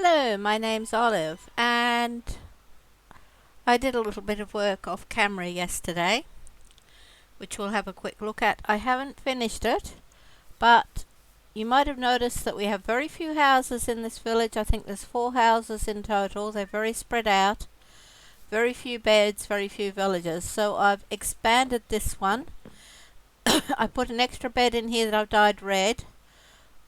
Hello, my name's Olive, and I did a little bit of work off camera yesterday, which we'll have a quick look at. I haven't finished it, but you might have noticed that we have very few houses in this village. I think there's 4 houses in total. They're very spread out, very few beds, very few villagers. So I've expanded this one. I put an extra bed in here that I've dyed red.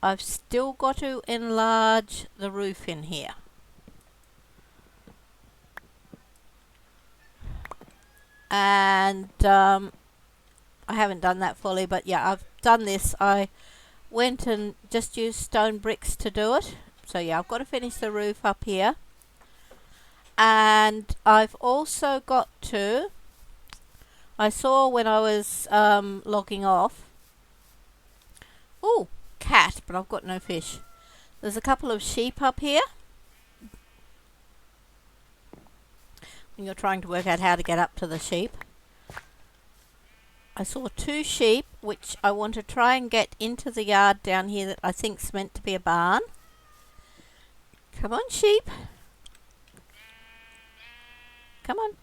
I've still got to enlarge the roof in here. And I haven't done that fully, but yeah, I've done this. I went and just used stone bricks to do it. So yeah, I've got to finish the roof up here. And I've also got to, I saw when I was logging off, oh, cat, but I've got no fish. There's a couple of sheep up here. When you're trying to work out how to get up to the sheep. I saw 2 sheep, which I want to try and get into the yard down here that I think's meant to be a barn. Come on, sheep. Come on.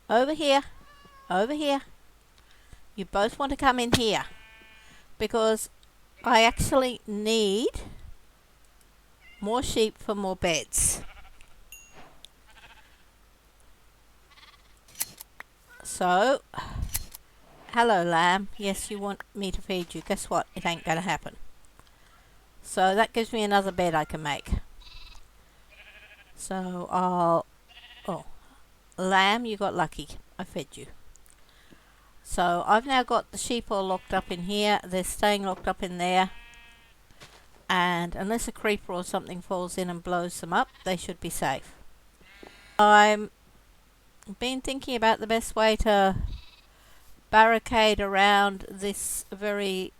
Over here. Over here. You both want to come in here. Because I actually need more sheep for more beds. So, hello lamb. Yes, you want me to feed you. Guess what? It ain't gonna happen. So that gives me another bed I can make. So I'll... Oh, lamb, you got lucky. I fed you. So I've now got the sheep all locked up in here. They're staying locked up in there. And unless a creeper or something falls in and blows them up, they should be safe. I'm been thinking about the best way to barricade around this very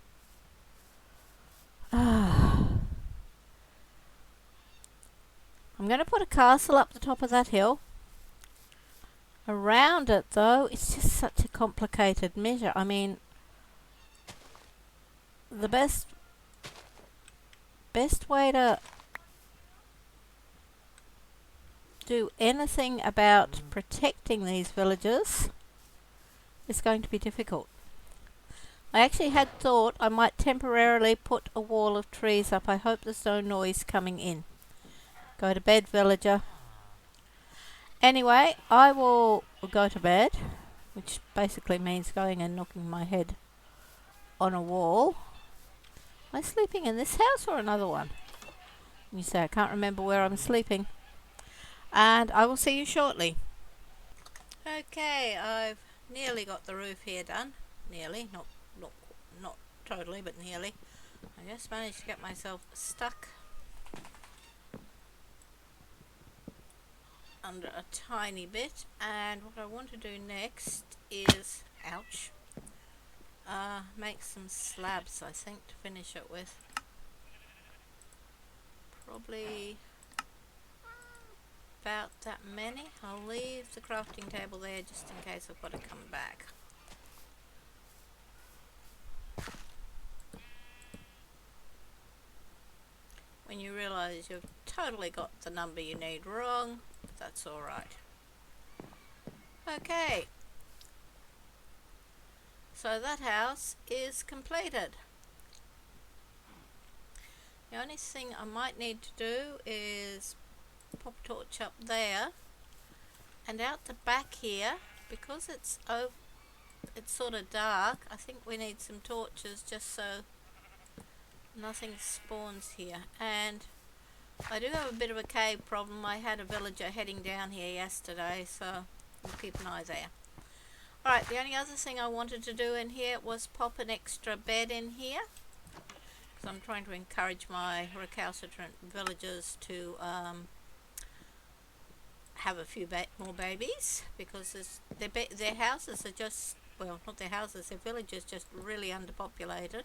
I'm going to put a castle up the top of that hill. Around it though, it's just such a complicated measure. I mean, the best way to do anything about protecting these villages is going to be difficult. I actually had thought I might temporarily put a wall of trees up. I hope there's no noise coming in. Go to bed, villager. Anyway, I will go to bed, which basically means going and knocking my head on a wall. Am I sleeping in this house or another one? You say I can't remember where I'm sleeping. And I will see you shortly. Okay, I've nearly got the roof here done. Nearly, not totally, but nearly. I just managed to get myself stuck under a tiny bit, and what I want to do next is, ouch, make some slabs, I think, to finish it with. Probably about that many. I'll leave the crafting table there just in case I've got to come back. When you realise you've totally got the number you need wrong, that's alright. Okay, so that house is completed. The only thing I might need to do is pop a torch up there, and out the back here, because it's sort of dark, I think we need some torches just so nothing spawns here. And I do have a bit of a cave problem. I had a villager heading down here yesterday, so we'll keep an eye there. Alright, the only other thing I wanted to do in here was pop an extra bed in here, because I'm trying to encourage my recalcitrant villagers to have a few more babies, because their houses are just, well, not their houses, their villages just really underpopulated.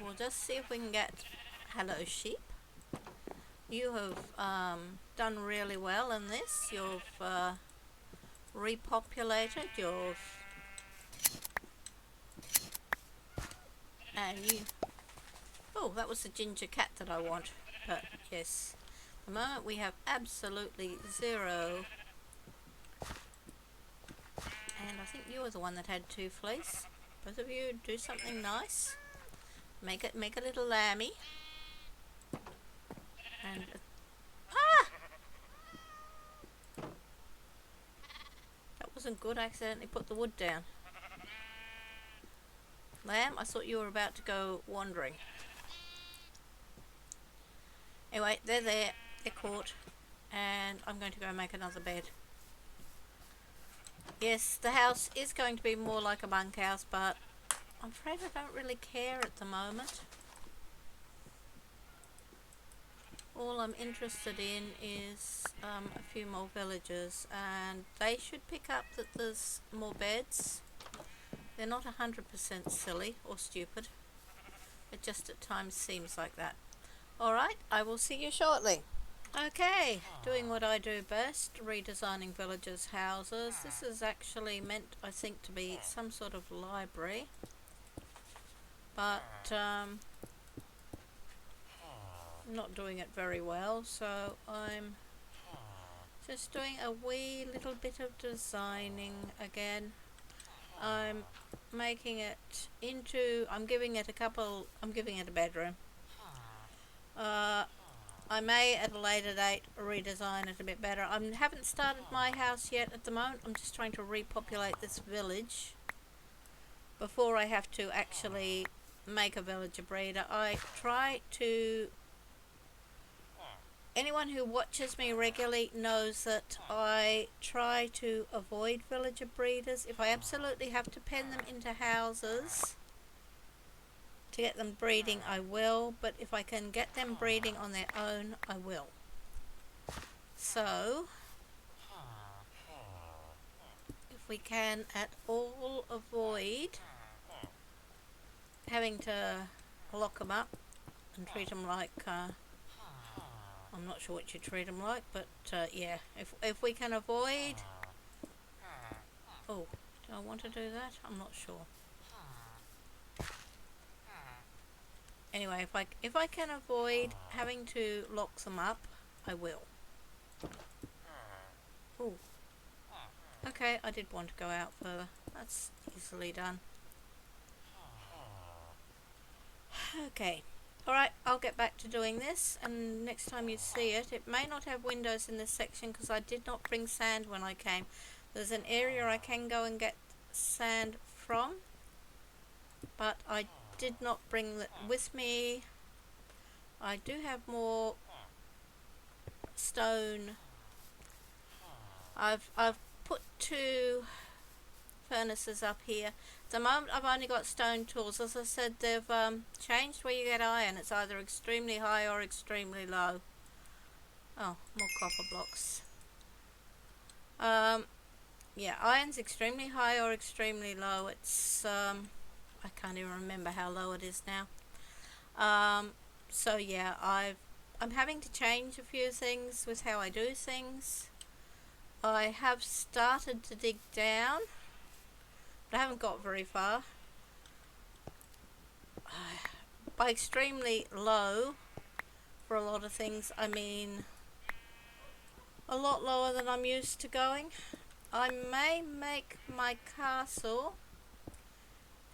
We'll just see if we can get... Hello, sheep. You have done really well in this. You've repopulated. And Oh, that was the ginger cat that I want. But yes, at the moment we have absolutely zero. And I think you were the one that had 2 fleece. Both of you do something nice. Make a little lammy. And ah! That wasn't good. I accidentally put the wood down. Lamb, I thought you were about to go wandering. Anyway, they're there. They're caught. And I'm going to go make another bed. Yes, the house is going to be more like a bunkhouse, but I'm afraid I don't really care at the moment. All I'm interested in is a few more villagers, and they should pick up that there's more beds. They're not 100% silly or stupid. It just at times seems like that. Alright, I will see you shortly. Okay, doing what I do best, redesigning villagers' houses. This is actually meant, I think, to be some sort of library. But I'm not doing it very well, so I'm just doing a wee little bit of designing again. I'm making it into, I'm giving it a bedroom. I may at a later date redesign it a bit better. I haven't started my house yet at the moment. I'm just trying to repopulate this village before I have to actually make a villager breeder. I try to... Anyone who watches me regularly knows that I try to avoid villager breeders. If I absolutely have to pen them into houses to get them breeding, I will, but if I can get them breeding on their own, I will. So, if we can at all avoid having to lock them up and treat them like, I'm not sure what you treat them like, but yeah, if we can avoid... Oh, do I want to do that? I'm not sure. Anyway, if I can avoid having to lock them up, I will. Oh. Okay, I did want to go out further. That's easily done. Okay. Alright, I'll get back to doing this, and next time you see it, it may not have windows in this section because I did not bring sand when I came. There's an area I can go and get sand from, but I did not bring that with me. I do have more stone. I've put 2 furnaces up here. At the moment I've only got stone tools. As I said, they've changed where you get iron. It's either extremely high or extremely low. Oh, more copper blocks. Yeah, iron's extremely high or extremely low. It's I can't even remember how low it is now. So yeah, I'm having to change a few things with how I do things. I have started to dig down, but I haven't got very far. By extremely low, for a lot of things, I mean a lot lower than I'm used to going. I may make my castle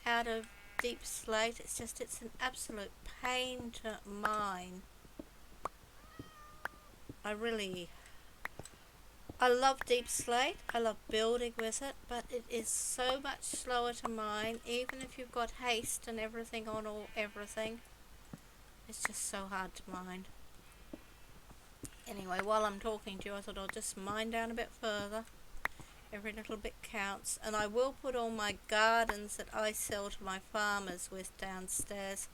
out of deep slate. It's just, it's an absolute pain to mine. I love deep slate, I love building with it, but it is so much slower to mine, even if you've got haste and everything on everything. It's just so hard to mine. Anyway, while I'm talking to you, I thought I'll just mine down a bit further. Every little bit counts, and I will put all my gardens that I sell to my farmers with downstairs,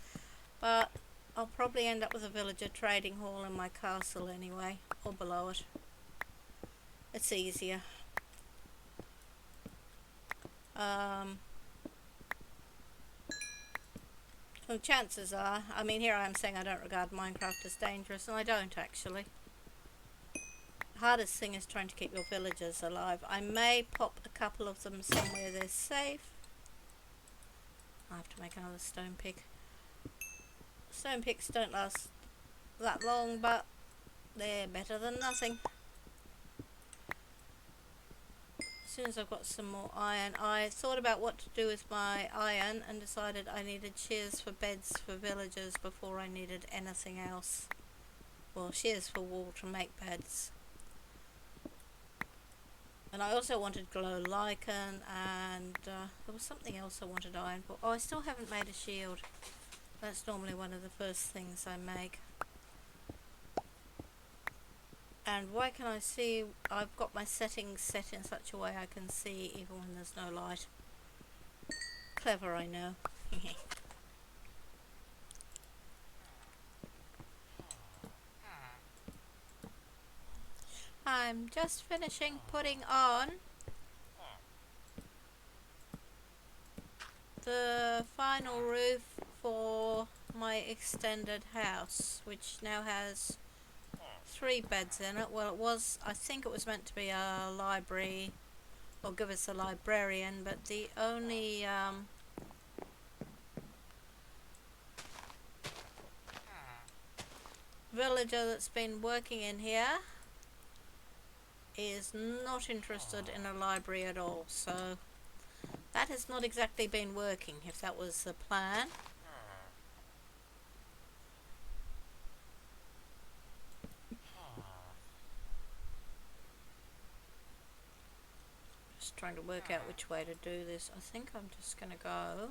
but I'll probably end up with a villager trading hall in my castle anyway, or below it. It's easier. Well, chances are, I mean, here I am saying I don't regard Minecraft as dangerous, and I don't actually. The hardest thing is trying to keep your villagers alive. I may pop a couple of them somewhere they're safe. I have to make another stone pick. Stone picks don't last that long, but they're better than nothing. As soon as I've got some more iron, I thought about what to do with my iron and decided I needed shears for beds for villagers before I needed anything else. Well, shears for wool to make beds. And I also wanted glow lichen, and there was something else I wanted iron for. Oh, I still haven't made a shield. That's normally one of the first things I make. And why can I see? I've got my settings set in such a way I can see even when there's no light. Clever, I know. I'm just finishing putting on the final roof for my extended house, which now has 3 beds in it. Well, it was, I think it was meant to be a library, or give us a librarian, but the only villager that's been working in here is not interested in a library at all, so that has not exactly been working, if that was the plan. Just trying to work out which way to do this. I think I'm just going to go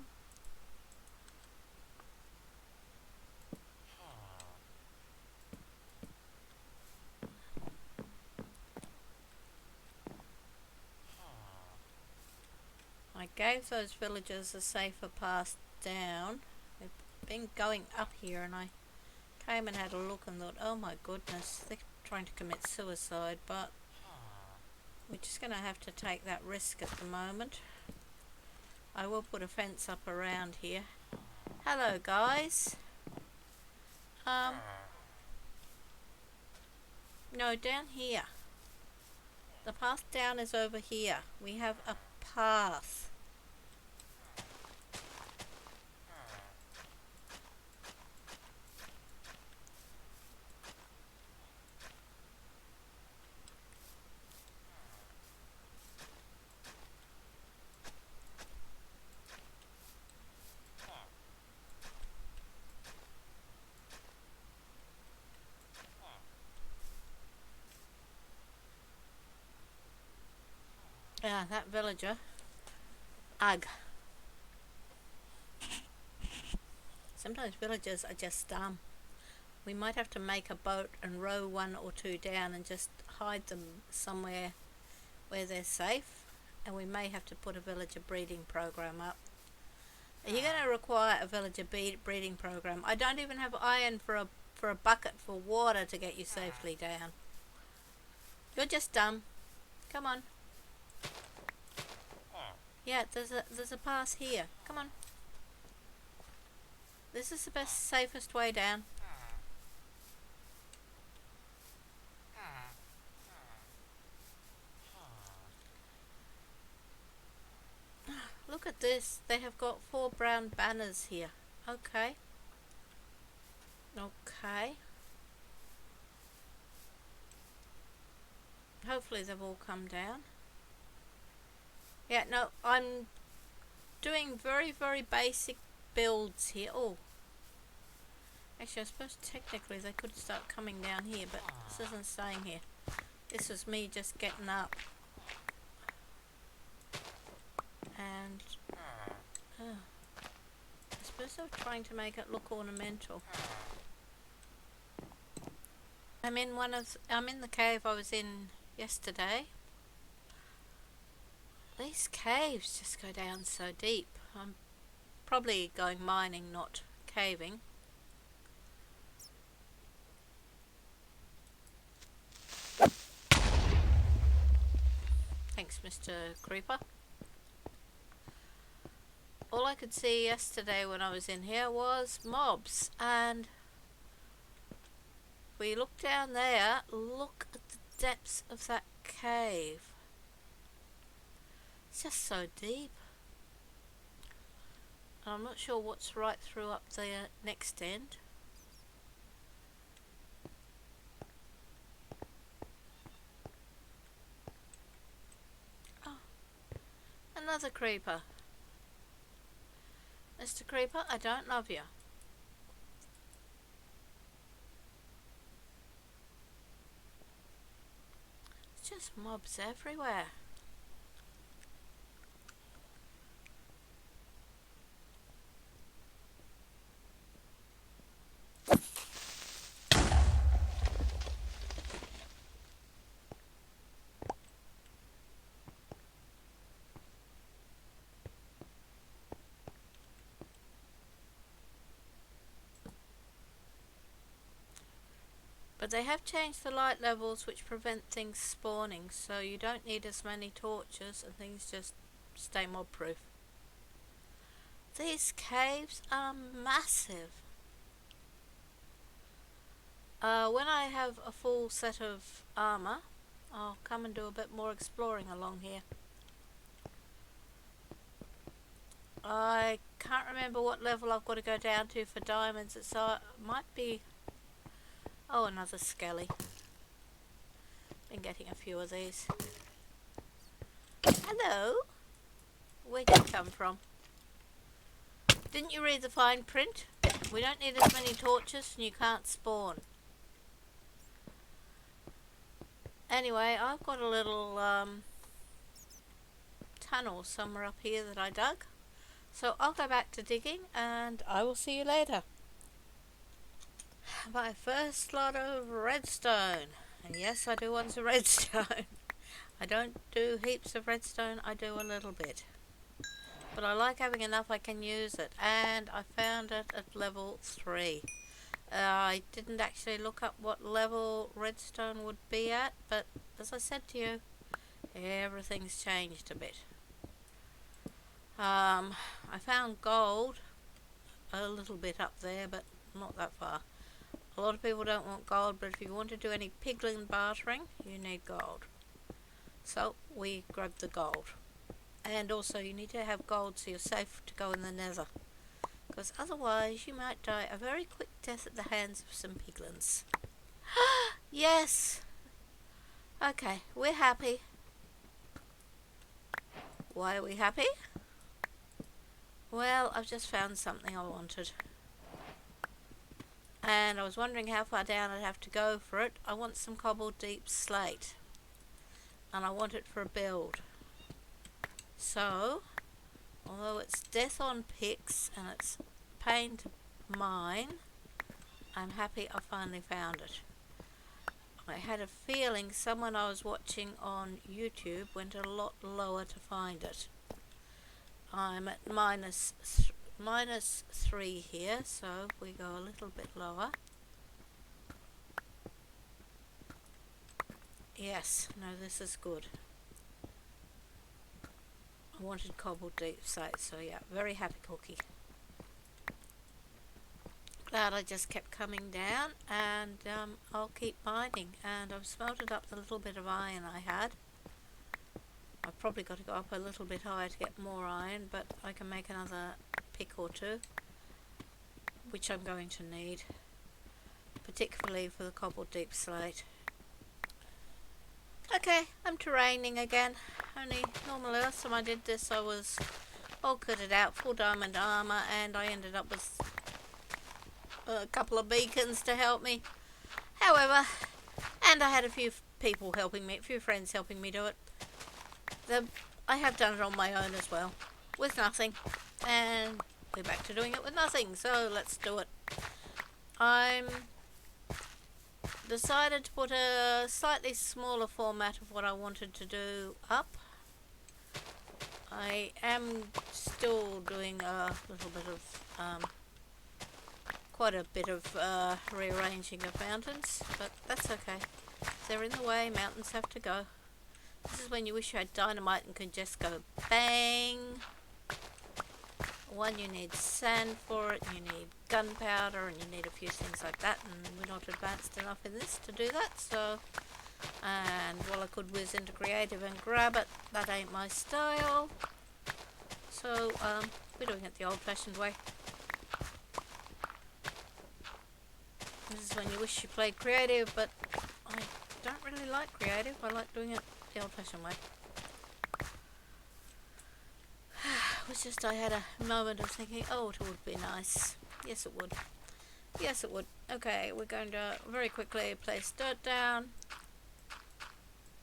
I gave those villagers a safer path down. They've been going up here, and I came and had a look and thought, oh my goodness, they're trying to commit suicide, but we're just going to have to take that risk at the moment. I will put a fence up around here. Hello guys. No, down here. The path down is over here. We have a path. Ah, that villager. Ugh. Sometimes villagers are just dumb. We might have to make a boat and row 1 or 2 down and just hide them somewhere where they're safe. And we may have to put a villager breeding program up. Are you going to require a villager breeding program? I don't even have iron for a bucket for water to get you safely down. You're just dumb. Come on. Yeah, there's a path here. Come on. This is the best, safest way down. Look at this. They have got 4 brown banners here. Okay. Okay. Hopefully they've all come down. Yeah, no, I'm doing very, very basic builds here. Oh. Actually, I suppose technically they could start coming down here, but this isn't staying here. This was me just getting up. And I suppose I'm trying to make it look ornamental. I'm in the cave I was in yesterday. These caves just go down so deep. I'm probably going mining, not caving. Thanks, Mr. Creeper. All I could see yesterday when I was in here was mobs, and we look down there, look at the depths of that cave. It's just so deep. And I'm not sure what's right through up the next end. Another creeper. Mr. Creeper, I don't love you. It's just mobs everywhere. But they have changed the light levels which prevent things spawning, so you don't need as many torches and things just stay mob proof. These caves are massive. When I have a full set of armor, I'll come and do a bit more exploring along here. I can't remember what level I've got to go down to for diamonds. It might be... Oh, another skelly. Been getting a few of these. Hello? Where'd you come from? Didn't you read the fine print? We don't need as many torches and you can't spawn. Anyway, I've got a little tunnel somewhere up here that I dug. So I'll go back to digging and I will see you later. My first lot of redstone. And yes, I do want some redstone. I don't do heaps of redstone, I do a little bit. But I like having enough I can use it. And I found it at level 3. I didn't actually look up what level redstone would be at, but as I said to you, everything's changed a bit. I found gold a little bit up there, but not that far. A lot of people don't want gold, but if you want to do any piglin bartering, you need gold. So we grabbed the gold. And also you need to have gold so you're safe to go in the nether. Because otherwise you might die a very quick death at the hands of some piglins. Yes! Okay, we're happy. Why are we happy? Well, I've just found something I wanted. And I was wondering how far down I'd have to go for it. I want some cobbled deep slate. And I want it for a build. So, although it's death on picks and it's pain to mine, I'm happy I finally found it. I had a feeling someone I was watching on YouTube went a lot lower to find it. I'm at minus 3 here, so if we go a little bit lower. Yes, no, this is good. I wanted cobbled deep slate, so yeah, very happy cookie. Glad I just kept coming down, and I'll keep mining. And I've smelted up the little bit of iron I had. I've probably got to go up a little bit higher to get more iron, but I can make another pick or two, which I'm going to need, particularly for the cobbled deep slate. Okay, I'm terraining again. Only normally last time I did this I was all kitted out, full diamond armor, and I ended up with a couple of beacons to help me. However, and I had a few people helping me, a few friends helping me do it. I have done it on my own as well, with nothing, and we're back to doing it with nothing, so let's do it. I'm decided to put a slightly smaller format of what I wanted to do up. I am still doing a little bit of quite a bit of rearranging of mountains, but that's okay. If they're in the way, mountains have to go. This is when you wish you had dynamite and could just go bang. One, you need sand for it, you need gunpowder, and you need a few things like that, and we're not advanced enough in this to do that, so... And while I could whiz into creative and grab it, that ain't my style. So, we're doing it the old-fashioned way. This is when you wish you played creative, but I don't really like creative. I like doing it the old-fashioned way. was just I had a moment of thinking, oh, it would be nice. Yes, it would. Yes, it would. Okay, we're going to very quickly place dirt down.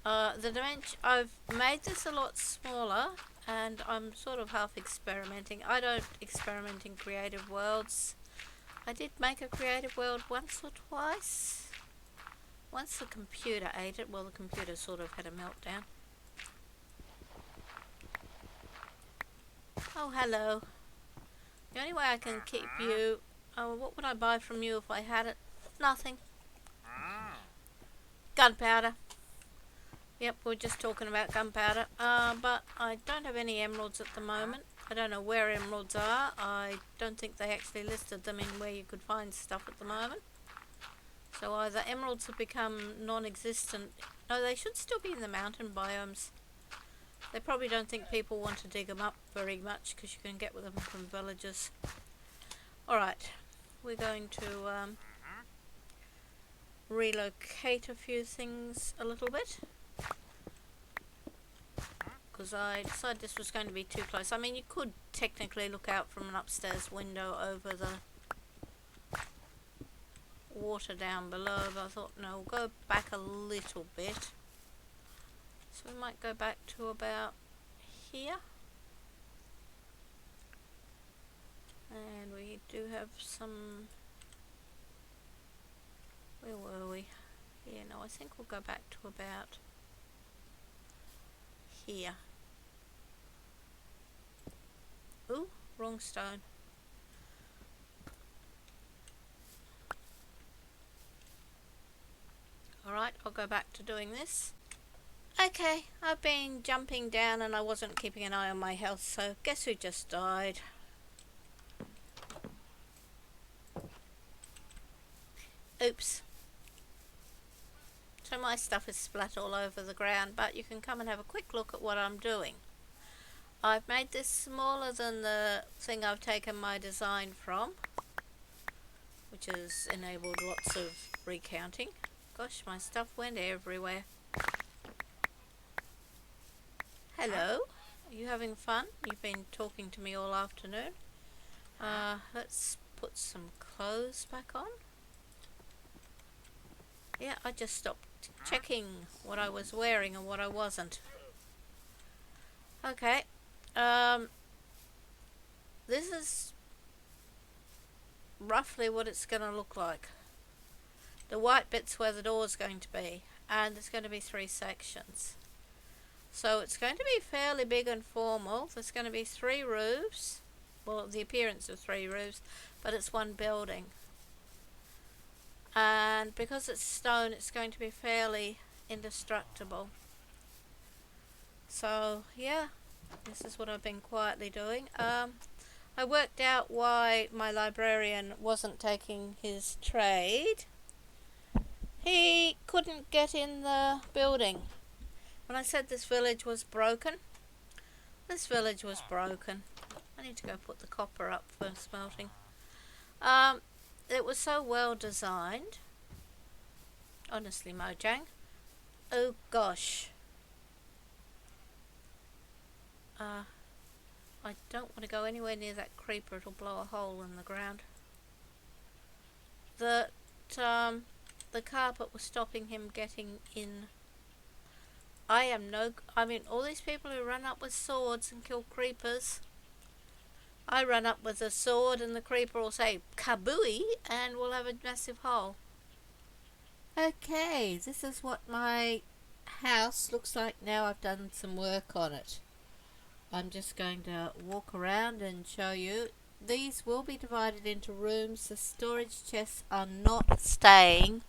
The dimension, I've made this a lot smaller, and I'm sort of half experimenting. I don't experiment in creative worlds. I did make a creative world once or twice. Once the computer ate it, well, the computer sort of had a meltdown. Oh, hello. The only way I can keep you... Oh, what would I buy from you if I had it? Nothing. Gunpowder. Yep, we're just talking about gunpowder. But I don't have any emeralds at the moment. I don't know where emeralds are. I don't think they actually listed them in where you could find stuff at the moment. So either emeralds have become non-existent. No, they should still be in the mountain biomes. They probably don't think people want to dig them up very much because you can get with them from villages. Alright, we're going to relocate a few things a little bit. Because I decided this was going to be too close. I mean, you could technically look out from an upstairs window over the water down below, but I thought, no, we'll go back a little bit. So we might go back to about here. And we do have some... Where were we? Yeah, no, I think we'll go back to about here. Ooh, wrong stone. Alright, I'll go back to doing this. Okay, I've been jumping down and I wasn't keeping an eye on my health, so guess who just died? Oops. So my stuff is splat all over the ground, but you can come and have a quick look at what I'm doing. I've made this smaller than the thing I've taken my design from, which has enabled lots of recounting. Gosh, my stuff went everywhere. Hello, are you having fun? You've been talking to me all afternoon. Let's put some clothes back on. Yeah, I just stopped checking what I was wearing and what I wasn't. Okay, this is roughly what it's going to look like. The white bit's where the door's going to be, and there's going to be 3 sections. So it's going to be fairly big and formal. There's going to be 3 roofs, well, the appearance of 3 roofs, but it's one building. And because it's stone, it's going to be fairly indestructible. So yeah, this is what I've been quietly doing. I worked out why my librarian wasn't taking his trade. He couldn't get in the building. When I said this village was broken, this village was broken. I need to go put the copper up for smelting. It was so well designed. Honestly, Mojang. Oh gosh. I don't want to go anywhere near that creeper. It'll blow a hole in the ground. The carpet was stopping him getting in. I mean, all these people who run up with swords and kill creepers. I run up with a sword and the creeper will say kabooey and we'll have a massive hole. Okay, this is what my house looks like now I've done some work on it. I'm just going to walk around and show you. These will be divided into rooms. The storage chests are not staying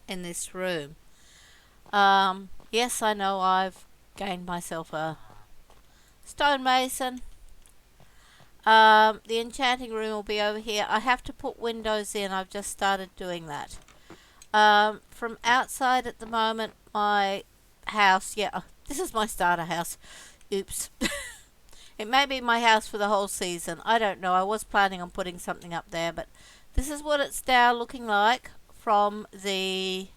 in this room. Yes, I know I've gained myself a stonemason. The enchanting room will be over here. I have to put windows in. I've just started doing that. From outside at the moment, my house, yeah, this is my starter house. Oops. It may be my house for the whole season. I don't know. I was planning on putting something up there, but this is what it's now looking like from the...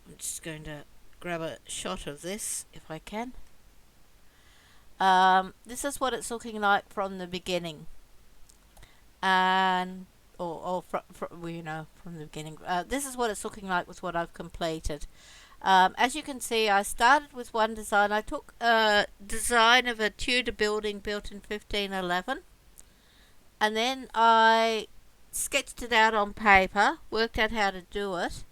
I'm just going to grab a shot of this if I can. This is what it's looking like from the beginning, and well, from the beginning. This is what it's looking like with what I've completed. As you can see, I started with one design. I took a design of a Tudor building built in 1511, and then I sketched it out on paper, worked out how to do it,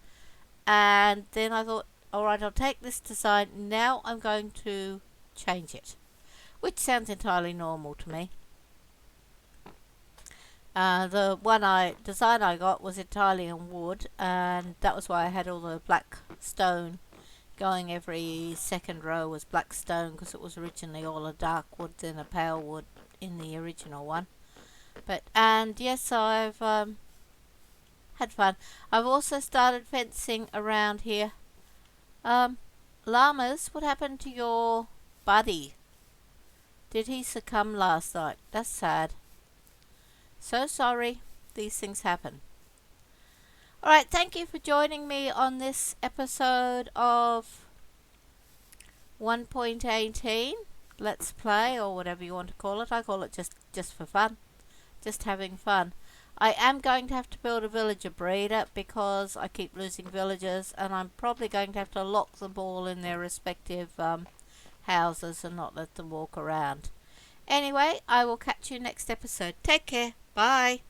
and then I thought, alright, I'll take this design, now I'm going to change it, which sounds entirely normal to me. The design I got was entirely in wood, and that was why I had all the black stone going. Every second row was black stone because it was originally all a dark wood and a pale wood in the original one. And yes, I've had fun. I've also started fencing around here. Llamas, what happened to your buddy? Did he succumb last night? That's sad. So sorry. These things happen. Alright, thank you for joining me on this episode of 1.18 Let's Play, or whatever you want to call it. I call it just for fun. Just having fun. I am going to have to build a villager breeder because I keep losing villagers, and I'm probably going to have to lock them all in their respective houses and not let them walk around. Anyway, I will catch you next episode. Take care. Bye.